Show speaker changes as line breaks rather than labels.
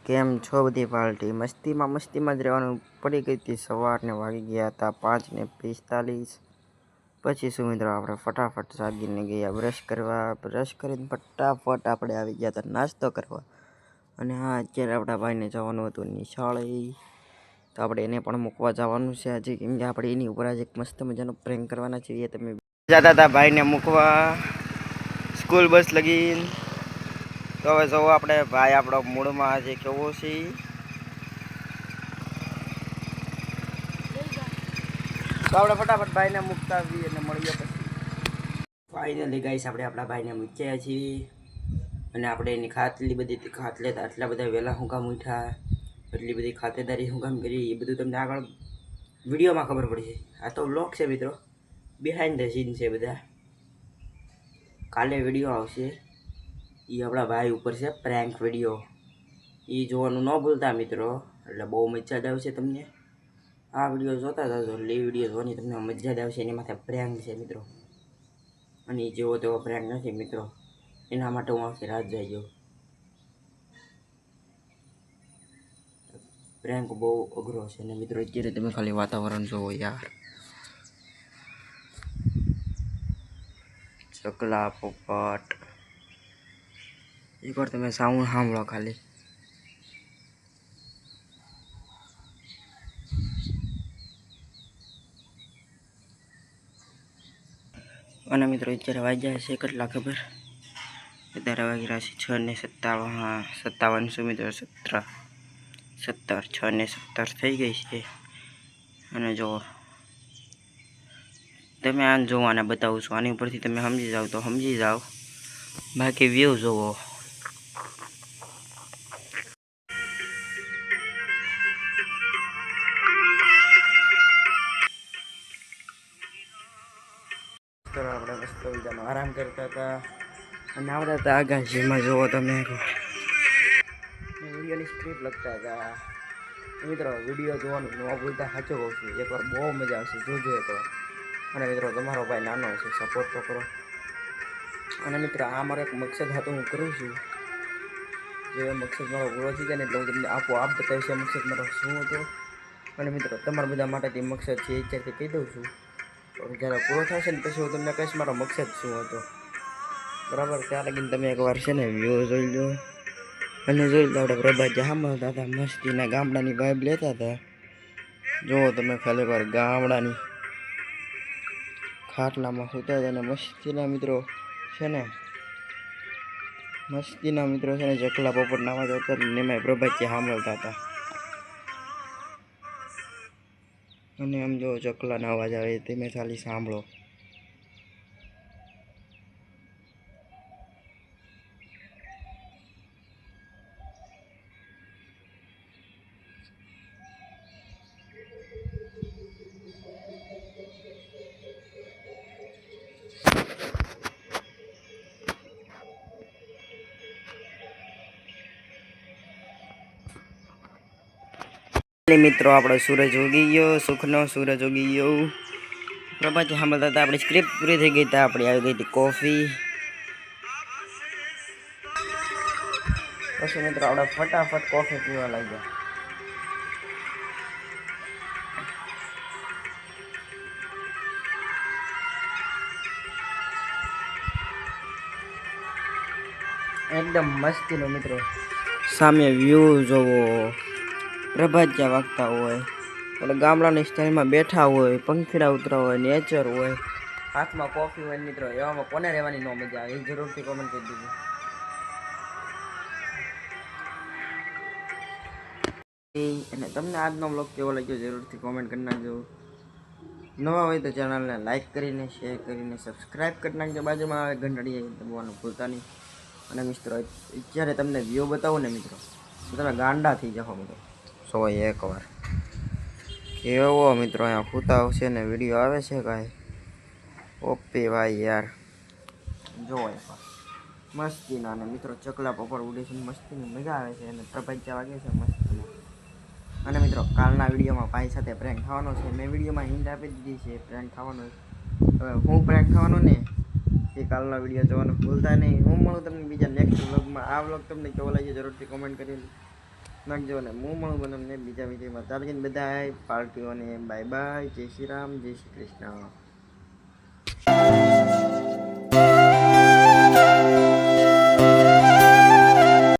કેમ છો બધી પાર્ટી? મસ્તીમાં જ રહેવાનું પડી ગઈ હતી. સવારને વાગી ગયા હતા 5:45. પછી શું મિત્રો, આપણે ફટાફટ જાગીને ગયા બ્રશ કરીને ફટાફટ આપણે આવી ગયા હતા નાસ્તો કરવા. અને હા, અત્યારે આપણા ભાઈને જવાનું હતું નિશાળે, તો આપણે એને પણ મૂકવા જવાનું છે આજે, કેમ કે આપણે એની ઉપર આજે એક મસ્ત મજાનો પ્રેન્ક કરવાના છીએ. તમે જતા હતા ભાઈને મૂકવા સ્કૂલ બસ લગીને. તો હવે જો આપણે ભાઈ આપણો મૂડમાં આજે કેવો છે. તો આપણે ફટાફટ ભાઈને મૂકતા આવીએ અને મળીએ પછી. ફાઇનલી ગાઈસ, આપણે આપણા ભાઈને મૂક્યા છીએ. અને આપણે એની આટલા બધા વહેલા હું કામ ઉઠ્યા, એટલી બધી ખાતેદારી હું કામ કરી, એ બધું તમને આગળ વિડીયોમાં ખબર પડશે. આ તો વ્લોગ છે મિત્રો, બિહાઇન્ડ ધ સીન છે બધા. કાલે વિડીયો આવશે, એ આપણા ભાઈ ઉપર છે પ્રેન્ક વિડીયો. એ જોવાનું ન ભૂલતા મિત્રો, એટલે બહુ મજા જ આવશે તમને. આ વિડીયો જોતા જજો, એટલે એ વિડીયો જોવાની તમને મજા જ આવશે. એની માથે પ્રેન્ક છે મિત્રો, અને એ જેવો તેવો પ્રેન્ક નથી મિત્રો. એના માટે હું આખી રાત જાગ્યો. પ્રેન્ક બહુ અઘરો છે ને મિત્રો. અત્યારે તમે ખાલી વાતાવરણ જોવો યાર, ચકલા પોપટ. એકવાર તમે સાઉન્ડ સાંભળો ખાલી. અને મિત્રો અત્યારે વાગ્યા છે કેટલા ખબર? અત્યારે વાગ્યા છે 6:57 શું મિત્રો? 17 6:17 થઈ ગઈ છે. અને જો તમે આને જોવો, આને બતાવું છું, આની ઉપરથી તમે સમજી જાઓ તો સમજી જાઓ, બાકી વ્યૂ જોવો. આપણે મસ્ત મજાનો આરામ કરતા હતા અને આવતા હતા આગાશીમાં. જુઓ તમે, વિડીયોની સ્ક્રિપ્ટ લખતા હતા મિત્રો. વિડીયો જોવાનું ન ભૂલતા, સાચું કહું છું. એકવાર બહુ મજા આવશે, જોજો એકવાર. અને મિત્રો, તમારો ભાઈ નાનો છે, સપોર્ટ તો કરો. અને મિત્રો, આ મારો એક મકસદ હતો, હું કરું છું. જે મકસદ મારો પૂરો થઈ જાય ને, એટલે હું તમને આપોઆપ બતાવીશ આ મકસદ મારો શું હતો. અને મિત્રો, તમારા બધા માટે તે મકસદ છે એ અત્યારથી કહી દઉં છું. જ્યારે પૂરો થશે ને પછી હું તમને કહીશ મારો મકસદ શું હતો, બરાબર? ત્યાં લગીને તમે એકવાર છે ને વ્યૂ જોઈ લો. અને જોઈ લો, આપણે પ્રભાત સાંભળતા હતા, મસ્તીના ગામડાની વાઇબ લેતા હતા. જુઓ તમે ખાલી વાર ગામડાની ખાટલામાં સૂતા હતા અને મસ્તીના મિત્રો છે ને ચકલા પોપટના અવાજ આવતા ને એમાં પ્રભાત સાંભળતા હતા. અને આમ જો ચકલાનો અવાજ આવે તમે ખાલી સાંભળો. મિત્રો, આપણો સૂરજ ઉગી ગયો, સુખનો સૂરજ ઉગી ગયો. પ્રભાત સાંભળતા હતા, આપણી સ્ક્રિપ્ટ પૂરી થઈ ગઈ હતી. આપણી આવી ગઈ હતી કોફી. પછી મિત્રો આપણે ફટાફટ કોફી પીવા લાગ્યા. એકદમ મસ્તીનો મિત્રો, સામે વ્યૂ જોવો. પ્રભાત જ્યાં વાગતા હોય, એટલે ગામડાની સ્ટાઇલમાં બેઠા હોય, પંખીડા ઉતરા હોય, નેચર હોય, હાથમાં કોફી હોય મિત્રો. એવામાં કોને રહેવાની ન મજા આવે, એ જરૂરથી કોમેન્ટ કરી દીધું. અને તમને આજનો બ્લોગ કેવો લાગ્યો જરૂરથી કોમેન્ટ કરી નાખજો. નવા હોય તો ચેનલને લાઈક કરીને, શેર કરીને, સબસ્ક્રાઈબ કરી નાખજો. બાજુમાં આવે ઘંટડી દબાવવાનું ભૂલતા નહીં. અને મિત્રો, અત્યારે તમને વ્યૂ બતાવું ને મિત્રો, તો તમે ગાંડા થઈ જાઓ મિત્રો. સો એકવાર કેવો મિત્રો અહીંયા ખૂતા આવશે ને વિડીયો આવે છે કાંઈ ઓપી ભાઈ યાર. જો એકવાર મસ્તીના. અને મિત્રો, ચકલા પોપટ ઉડે છે, મસ્તીની મજા આવે છે. અને પ્રભાત વાગે છે મસ્તીના. અને મિત્રો, કાલના વિડીયોમાં ભાઈ સાથે પ્રેન્ક થવાનો છે. મેં વિડીયોમાં હિન્ટ આપી દીધી છે પ્રેન્ક થવાનો. હવે હું પ્રેન્ક થવાનો ને એ કાલનો વિડીયો જોવાનું ભૂલતા નહીં. હું મળું તમને બીજા નેક્સ્ટ વ્લોગમાં. આ વ્લોગ તમને કેવો લાગ્યો જરૂરથી કોમેન્ટ કરી નાખજો અને હું મળું તમને બીજા વિડીયોમાં. તાર બધા પાર્ટીઓને બાય બાય, જય શ્રી રામ, જય શ્રી કૃષ્ણ.